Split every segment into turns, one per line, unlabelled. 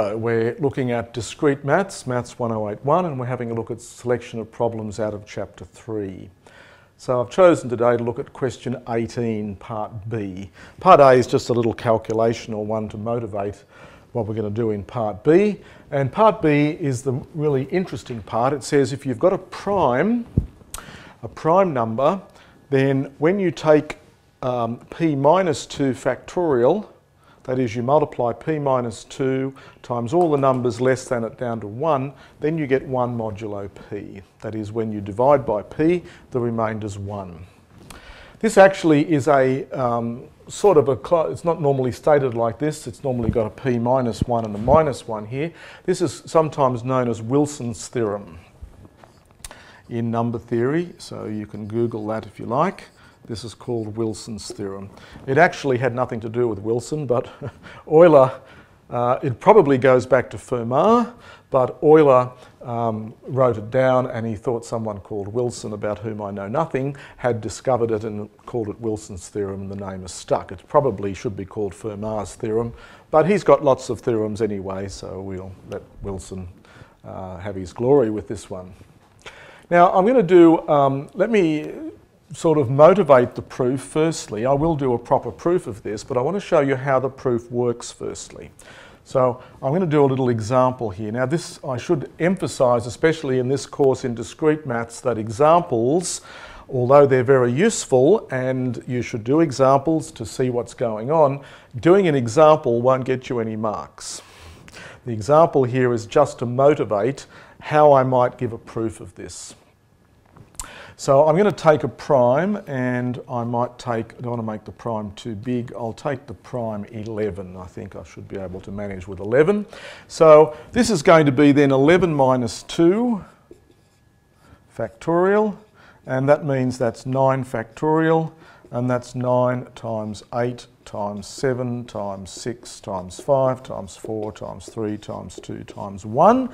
Hello, we're looking at discrete maths, Maths 1081, and we're having a look at selection of problems out of chapter 3. So I've chosen today to look at question 18, part B. Part A is just a little calculation or one to motivate what we're going to do in part B. And part B is the really interesting part. It says if you've got a prime number, then when you take p minus 2 factorial, that is, you multiply p minus 2 times all the numbers less than it down to 1, then you get 1 modulo p. That is, when you divide by p, the remainder's 1. This actually is a sort of it's not normally stated like this. It's normally got a p minus 1 and a minus 1 here. This is sometimes known as Wilson's theorem in number theory, so you can Google that if you like. This is called Wilson's theorem. It actually had nothing to do with Wilson, but Euler, it probably goes back to Fermat, but Euler wrote it down and he thought someone called Wilson, about whom I know nothing, had discovered it and called it Wilson's theorem, and the name is stuck. It probably should be called Fermat's theorem, but he's got lots of theorems anyway, so we'll let Wilson have his glory with this one. Now I'm going to do, let me sort of motivate the proof firstly. I will do a proper proof of this, but I want to show you how the proof works firstly. So I'm going to do a little example here. Now this, I should emphasise, especially in this course in discrete maths, that examples, although they're very useful and you should do examples to see what's going on, doing an example won't get you any marks. The example here is just to motivate how I might give a proof of this. So I'm going to take a prime, and I might take, I don't want to make the prime too big, I'll take the prime 11. I think I should be able to manage with 11. So this is going to be then 11 minus 2 factorial, and that means that's 9 factorial, and that's 9 times 8 times 7 times 6 times 5 times 4 times 3 times 2 times 1.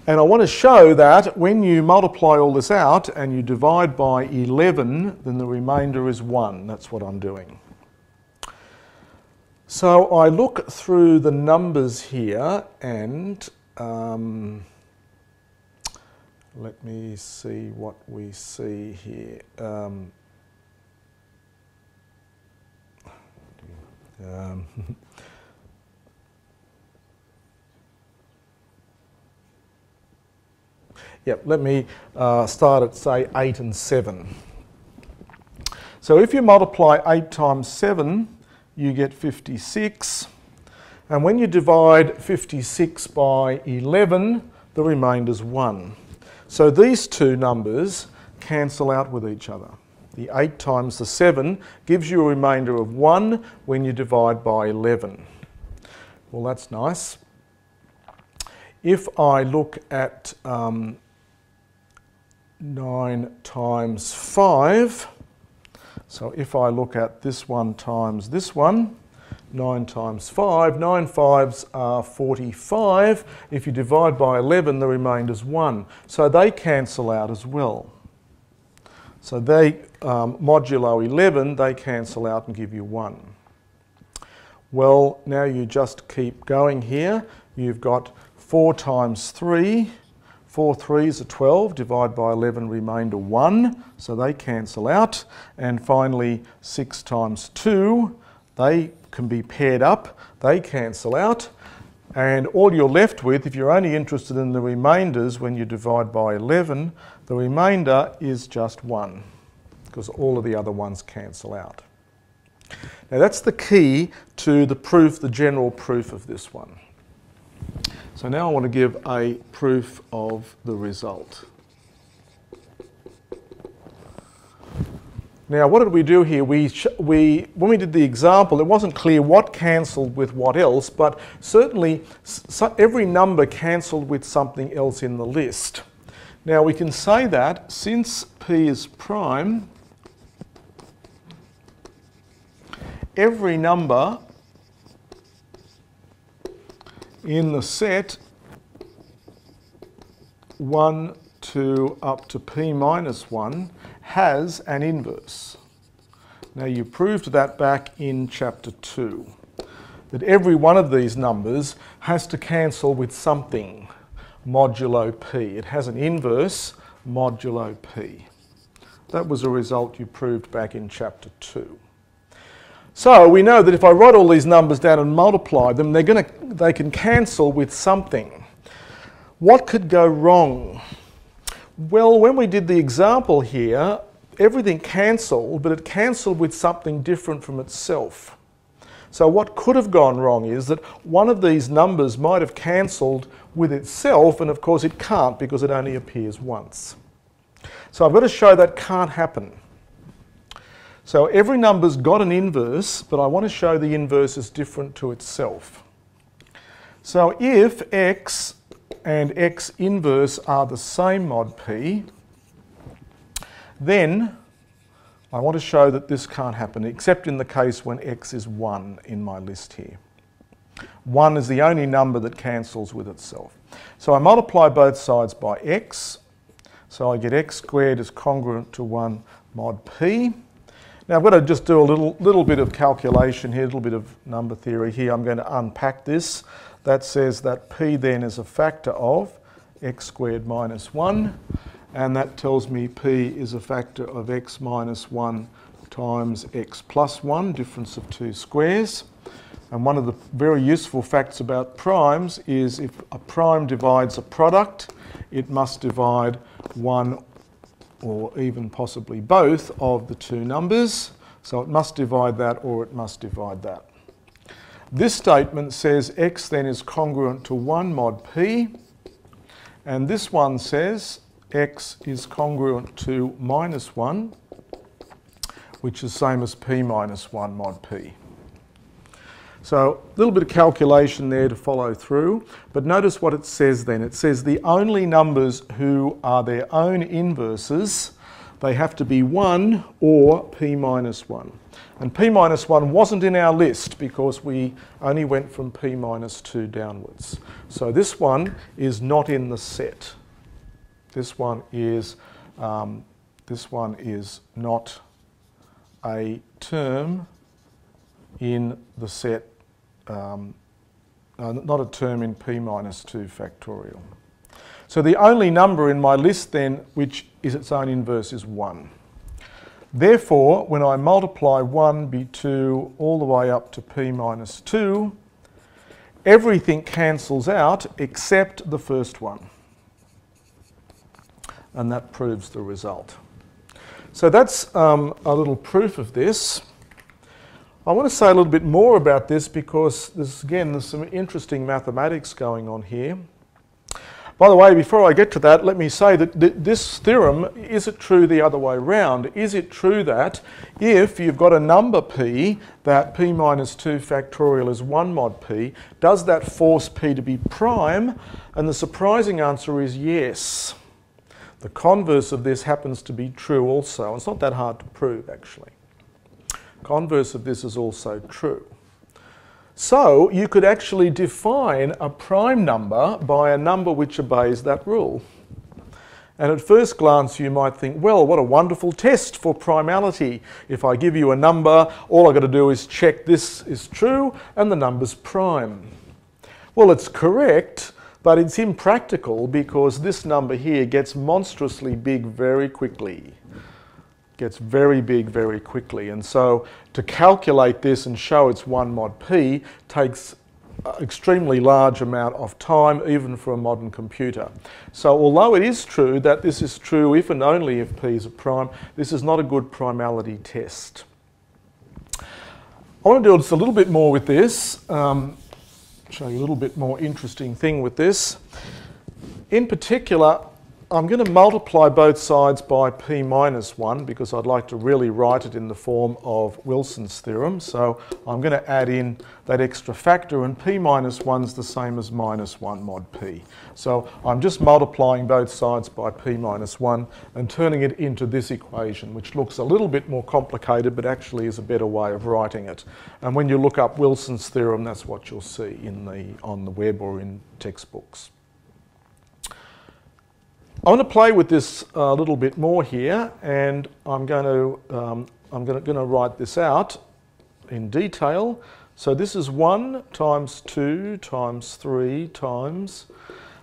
And I want to show that when you multiply all this out and you divide by 11, then the remainder is 1. That's what I'm doing. So I look through the numbers here and let me see what we see here. Yep, let me start at, say, 8 and 7. So if you multiply 8 times 7, you get 56. And when you divide 56 by 11, the remainder's 1. So these two numbers cancel out with each other. The 8 times the 7 gives you a remainder of 1 when you divide by 11. Well, that's nice. If I look at 9 times 5, so if I look at this one times this one, 9 times 5, 9 5s are 45. If you divide by 11, the remainder's 1. So they cancel out as well. So they, modulo 11, they cancel out and give you 1. Well, now you just keep going here. You've got 4 times 3. 4 3s are 12, divide by 11, remainder 1, so they cancel out. And finally, 6 times 2, they can be paired up, they cancel out. And all you're left with, if you're only interested in the remainders when you divide by 11, the remainder is just 1, because all of the other ones cancel out. Now that's the key to the proof, the general proof of this one. So now I want to give a proof of the result. Now what did we do here? When we did the example, it wasn't clear what cancelled with what else, but certainly every number cancelled with something else in the list. Now we can say that since p is prime, every number in the set 1, 2 up to p minus 1 has an inverse. Now you proved that back in chapter 2. that every one of these numbers has to cancel with something modulo p. It has an inverse modulo p. That was a result you proved back in chapter 2. So we know that if I write all these numbers down and multiply them, they can cancel with something. What could go wrong? Well, when we did the example here, everything cancelled, but it cancelled with something different from itself. So what could have gone wrong is that one of these numbers might have cancelled with itself, and of course it can't because it only appears once. So I've got to show that can't happen. So every number's got an inverse, but I want to show the inverse is different to itself. So if x and x inverse are the same mod p, then I want to show that this can't happen, except in the case when x is 1 in my list here. 1 is the only number that cancels with itself. So I multiply both sides by x, so I get x squared is congruent to 1 mod p. Now I've got to just do a little bit of calculation here, a little bit of number theory here. I'm going to unpack this. That says that p then is a factor of x squared minus 1. And that tells me p is a factor of x minus 1 times x plus 1, difference of 2 squares. And one of the very useful facts about primes is if a prime divides a product, it must divide one or even possibly both of the two numbers. So it must divide that or it must divide that. This statement says x then is congruent to 1 mod p, and this one says x is congruent to minus 1, which is same as p minus 1 mod p. So a little bit of calculation there to follow through, but notice what it says then. It says the only numbers who are their own inverses, they have to be 1 or p minus 1. And p minus 1 wasn't in our list because we only went from p minus 2 downwards. So this one is not in the set. This one is not a term in the set, not a term in p minus 2 factorial. So the only number in my list then which is its own inverse is 1. Therefore, when I multiply 1 by 2 all the way up to p minus 2, everything cancels out except the first one. And that proves the result. So that's a little proof of this. I want to say a little bit more about this because there's some interesting mathematics going on here. By the way, before I get to that, let me say that this theorem, is it true the other way round? Is it true that if you've got a number p, that p minus 2 factorial is 1 mod p, does that force p to be prime? And the surprising answer is yes. The converse of this happens to be true also. It's not that hard to prove, actually. Converse of this is also true. So you could actually define a prime number by a number which obeys that rule. And at first glance you might think, well, what a wonderful test for primality. If I give you a number, all I've got to do is check this is true and the number's prime. Well, it's correct, but it's impractical because this number here gets monstrously big very quickly. Gets very big very quickly, and so to calculate this and show it's 1 mod p takes an extremely large amount of time even for a modern computer. So although it is true that this is true if and only if p is a prime, this is not a good primality test. I want to do just a little bit more with this, show you a little bit more interesting thing with this. In particular, I'm going to multiply both sides by p minus 1 because I'd like to really write it in the form of Wilson's theorem. So I'm going to add in that extra factor, and p minus 1 is the same as minus 1 mod p. So I'm just multiplying both sides by p minus 1 and turning it into this equation, which looks a little bit more complicated but actually is a better way of writing it. And when you look up Wilson's theorem, that's what you'll see on the web or in textbooks. I want to play with this a little bit more here, and I'm going to write this out in detail. So this is 1 times 2 times 3 times,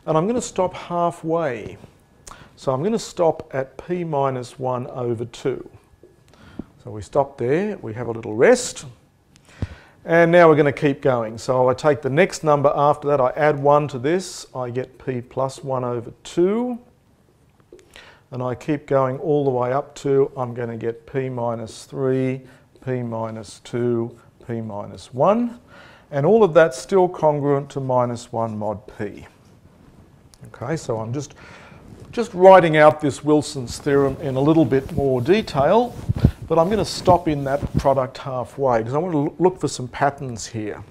and I'm going to stop halfway. So I'm going to stop at p minus 1 over 2. So we stop there, we have a little rest, and now we're going to keep going. So I take the next number after that, I add 1 to this, I get p plus 1 over 2, and I keep going all the way up to, I'm going to get p minus 3, p minus 2, p minus 1, and all of that's still congruent to minus 1 mod p. Okay, so I'm just writing out this Wilson's theorem in a little bit more detail, but I'm going to stop in that product halfway because I want to look for some patterns here.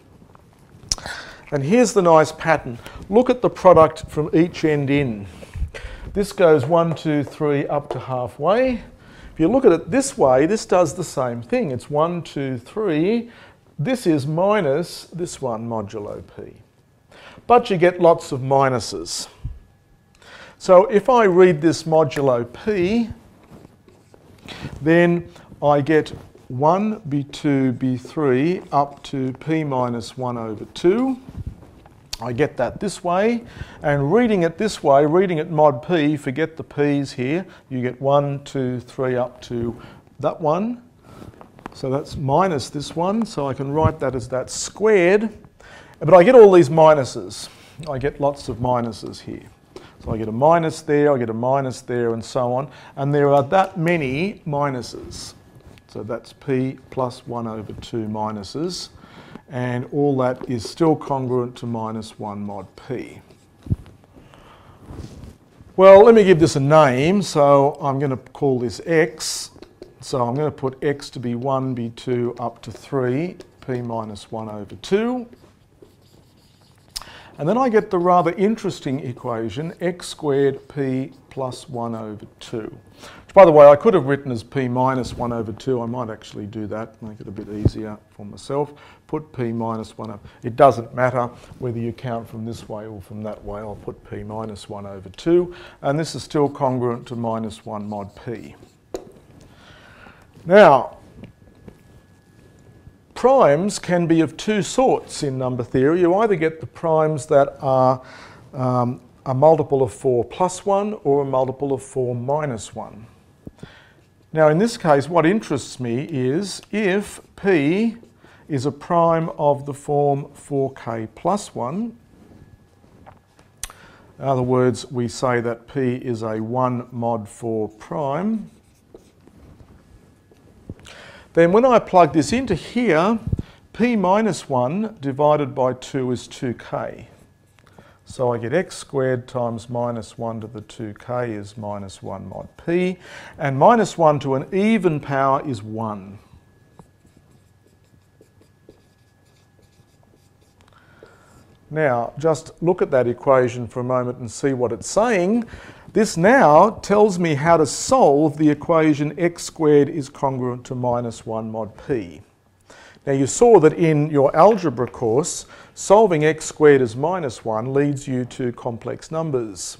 And here's the nice pattern. Look at the product from each end in. This goes 1, 2, 3 up to halfway. If you look at it this way, this does the same thing. It's 1, 2, 3. This is minus this one modulo p. But you get lots of minuses. So if I read this modulo p, then I get 1, b2, b3 up to p minus 1 over 2. I get that this way, and reading it this way, reading it mod p, forget the p's here, you get 1, 2, 3 up to that one. So that's minus this one, so I can write that as that squared. But I get all these minuses. I get lots of minuses here. So I get a minus there, I get a minus there, and so on. And there are that many minuses. So that's p plus 1 over 2 minuses. And all that is still congruent to minus 1 mod p. Well, let me give this a name. So I'm going to call this x. So I'm going to put x to be 1, b2 up to 3, p minus 1 over 2. And then I get the rather interesting equation, x squared p plus 1 over 2. Which, by the way, I could have written as p minus 1 over 2. I might actually do that, make it a bit easier for myself. Put p minus 1 over... It doesn't matter whether you count from this way or from that way. I'll put p minus 1 over 2. And this is still congruent to minus 1 mod p. Now, primes can be of two sorts in number theory. You either get the primes that are a multiple of 4 plus 1 or a multiple of 4 minus 1. Now in this case, what interests me is if p is a prime of the form 4k plus 1, in other words, we say that p is a 1 mod 4 prime, then when I plug this into here, p minus 1 divided by 2 is 2k. So I get x squared times minus 1 to the 2k is minus 1 mod p, and minus 1 to an even power is 1. Now, just look at that equation for a moment and see what it's saying. This now tells me how to solve the equation x squared is congruent to minus 1 mod p. Now you saw that in your algebra course, solving x squared as minus 1 leads you to complex numbers.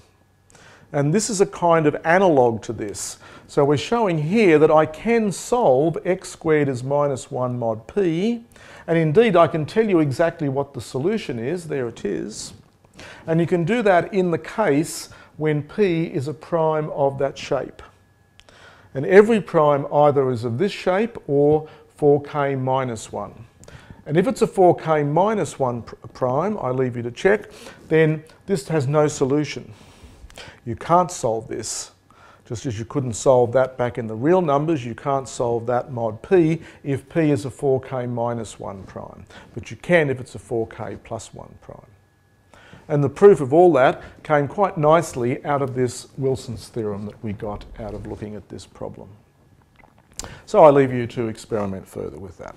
And this is a kind of analogue to this. So we're showing here that I can solve x squared as minus 1 mod p, and indeed I can tell you exactly what the solution is. There it is. And you can do that in the case when p is a prime of that shape. And every prime either is of this shape or 4k minus 1. And if it's a 4k minus 1 prime, I leave you to check, then this has no solution. You can't solve this. Just as you couldn't solve that back in the real numbers, you can't solve that mod p if p is a 4k minus 1 prime. But you can if it's a 4k plus 1 prime. And the proof of all that came quite nicely out of this Wilson's theorem that we got out of looking at this problem. So I leave you to experiment further with that.